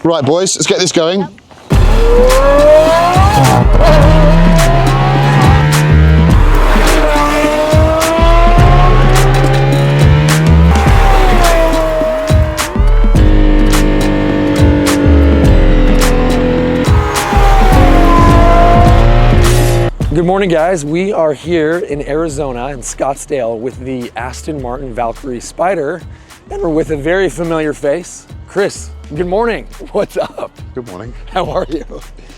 Right, boys, let's get this going. Yep. Good morning, guys. We are here in Arizona, in Scottsdale, with the Aston Martin Valkyrie Spider, and we're with a very familiar face, Chris. Good morning. What's up? Good morning. How are you?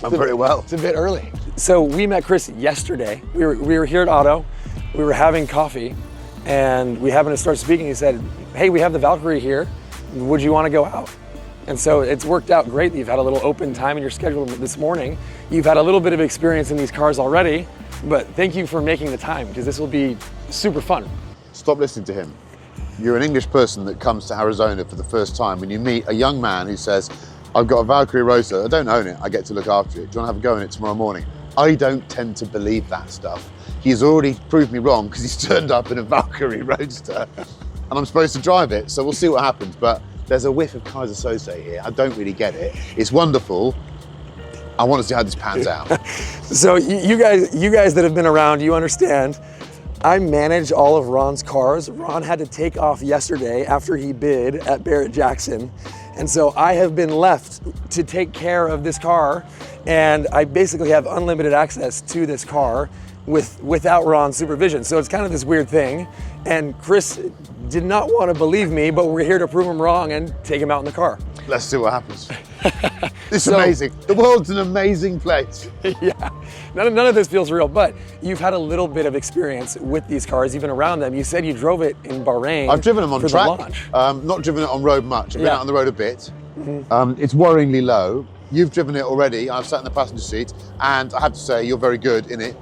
I'm very well. It's a bit early. So we met Chris yesterday. We were here at Auto. We were having coffee, and we happened to start speaking. He said, "Hey, we have the Valkyrie here. Would you want to go out?" And so it's worked out great that you've had a little open time in your schedule this morning. You've had a little bit of experience in these cars already, but thank you for making the time, because this will be super fun. Stop listening to him. You're an English person that comes to Arizona for the first time, and you meet a young man who says, "I've got a Valkyrie Roadster, I don't own it, I get to look after it. Do you want to have a go in it tomorrow morning?" I don't tend to believe that stuff. He's already proved me wrong, because he's turned up in a Valkyrie Roadster, and I'm supposed to drive it, so we'll see what happens. But there's a whiff of Kaiser Sose here. I don't really get it. It's wonderful. I want to see how this pans out. So you guys that have been around, you understand. I manage all of Ron's cars. Ron had to take off yesterday after he bid at Barrett-Jackson. And so I have been left to take care of this car, and I basically have unlimited access to this car without Ron's supervision. So it's kind of this weird thing. And Chris did not want to believe me, but we're here to prove him wrong and take him out in the car. Let's see what happens. This is amazing. The world's an amazing place. Yeah, none of this feels real, but you've had a little bit of experience with these cars. You've been around them. You said you drove it in Bahrain. I've driven them on track. Not driven it on road much. I've been out on the road a bit. Mm-hmm. It's worryingly low. You've driven it already. I've sat in the passenger seat, and I have to say, you're very good in it.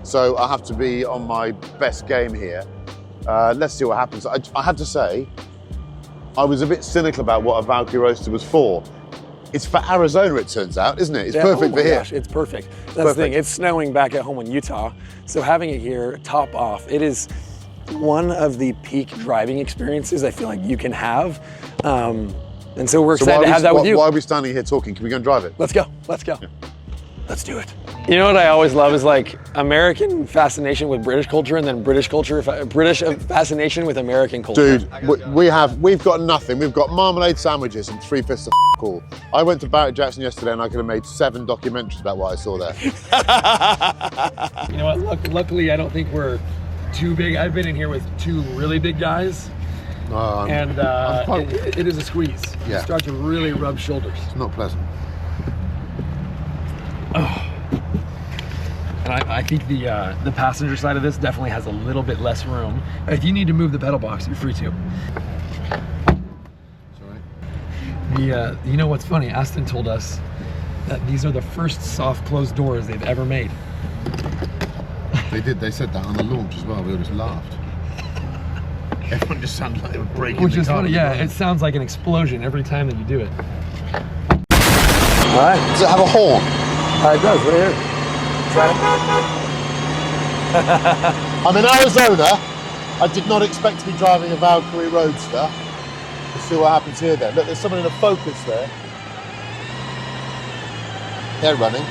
So I have to be on my best game here. Let's see what happens. I have to say, I was a bit cynical about what a Valkyrie Roadster was for. It's for Arizona, it turns out, isn't it? It's perfect for here. Gosh, it's perfect. That's the thing. It's snowing back at home in Utah. So having it here, top off, it is one of the peak driving experiences I feel like you can have. And so we're excited to have that with you. Why are we standing here talking? Can we go and drive it? Let's go. Let's go. Yeah. Let's do it. You know what I always love is like American fascination with British culture, and then British fascination with American culture. Dude, we've got nothing. We've got marmalade sandwiches and 3 fists of cool. I went to Barrett-Jackson yesterday and I could have made 7 documentaries about what I saw there. You know what? Luckily, I don't think we're too big. I've been in here with 2 really big guys, and it is a squeeze. Yeah. You start to really rub shoulders. It's not pleasant. Oh. And I think the passenger side of this definitely has a little bit less room. If you need to move the pedal box, you're free to. Sorry. You know what's funny? Aston told us that these are the first soft closed doors they've ever made. They did. They said that on the launch as well. We all just laughed. Everyone just sounded like they were breaking. Which is funny. Yeah, it sounds like an explosion every time that you do it. All right. Does it have a horn? It does, right here. Try it. I'm in Arizona. I did not expect to be driving a Valkyrie Roadster. Let's see what happens here then. Look, there's someone in a Focus there. They're running.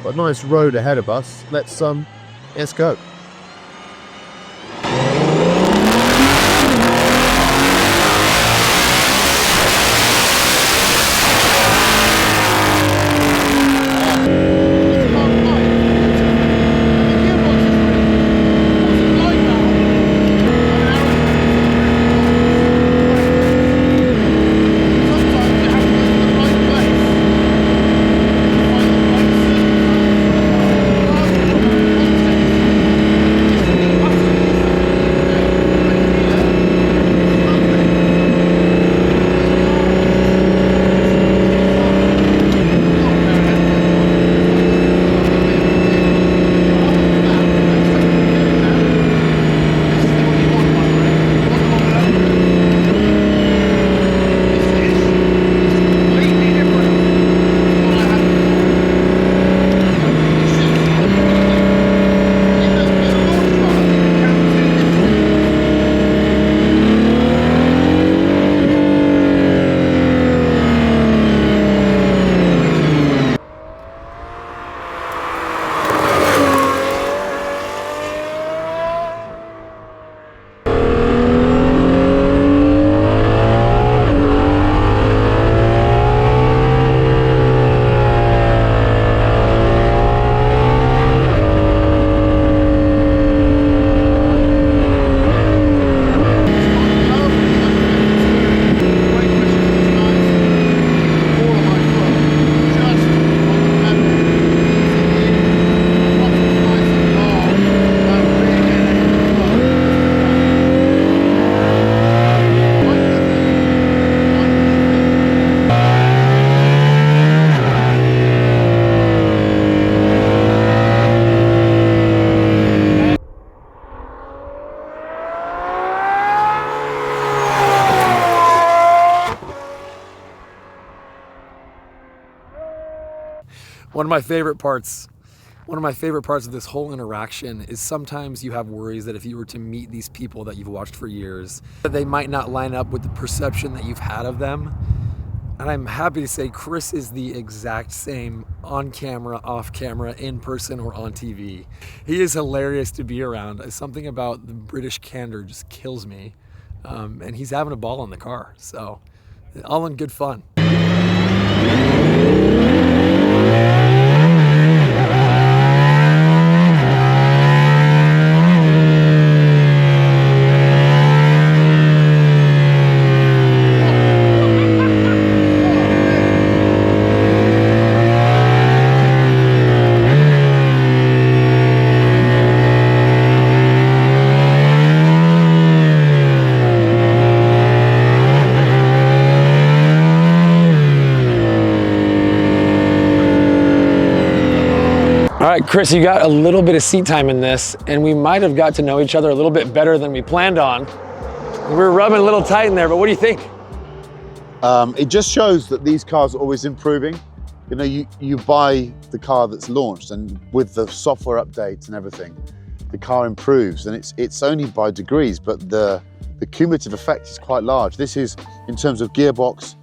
Got a nice road ahead of us. Let's go. One of my favorite parts of this whole interaction is sometimes you have worries that if you were to meet these people that you've watched for years, that they might not line up with the perception that you've had of them. And I'm happy to say Chris is the exact same on camera, off camera, in person, or on TV. He is hilarious to be around. Something about the British candor just kills me. And he's having a ball in the car. So all in good fun. All right, Chris, you got a little bit of seat time in this, and we might have got to know each other a little bit better than we planned on. We were rubbing a little tight in there, but what do you think? It just shows that these cars are always improving. You know, you buy the car that's launched, and with the software updates and everything, the car improves, and it's only by degrees, but the cumulative effect is quite large. This is, in terms of gearbox,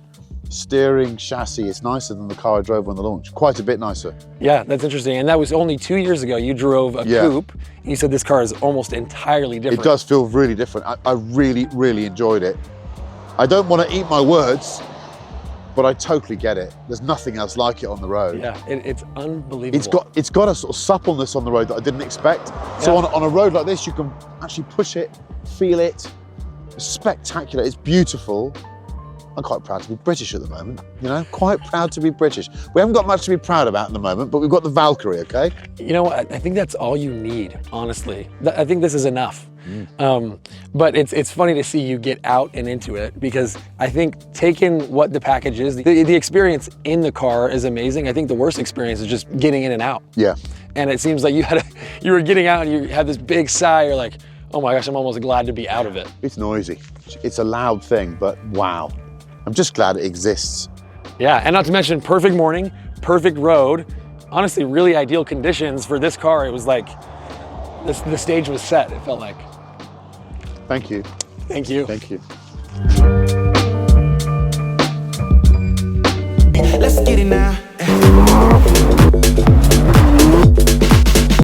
steering, chassis, it's nicer than the car I drove on the launch. Quite a bit nicer. Yeah, that's interesting. And that was only 2 years ago. You drove a coupe, and you said this car is almost entirely different. It does feel really different. I really, really enjoyed it. I don't want to eat my words, but I totally get it. There's nothing else like it on the road. Yeah, it's unbelievable. It's got a sort of suppleness on the road that I didn't expect. So on a road like this, you can actually push it, feel it. It's spectacular, it's beautiful. I'm quite proud to be British at the moment, you know, quite proud to be British. We haven't got much to be proud about at the moment, but we've got the Valkyrie, okay? You know what, I think that's all you need, honestly. I think this is enough. But it's funny to see you get out and into it, because I think taking what the package is, the experience in the car is amazing. I think the worst experience is just getting in and out. Yeah. And it seems like you were getting out and you had this big sigh, you're like, oh my gosh, I'm almost glad to be out of it. It's noisy. It's a loud thing, but wow. I'm just glad it exists. Yeah, and not to mention perfect morning, perfect road. Honestly, really ideal conditions for this car. It was like, the stage was set, it felt like. Thank you. Thank you. Thank you. Let's get it now. Bye.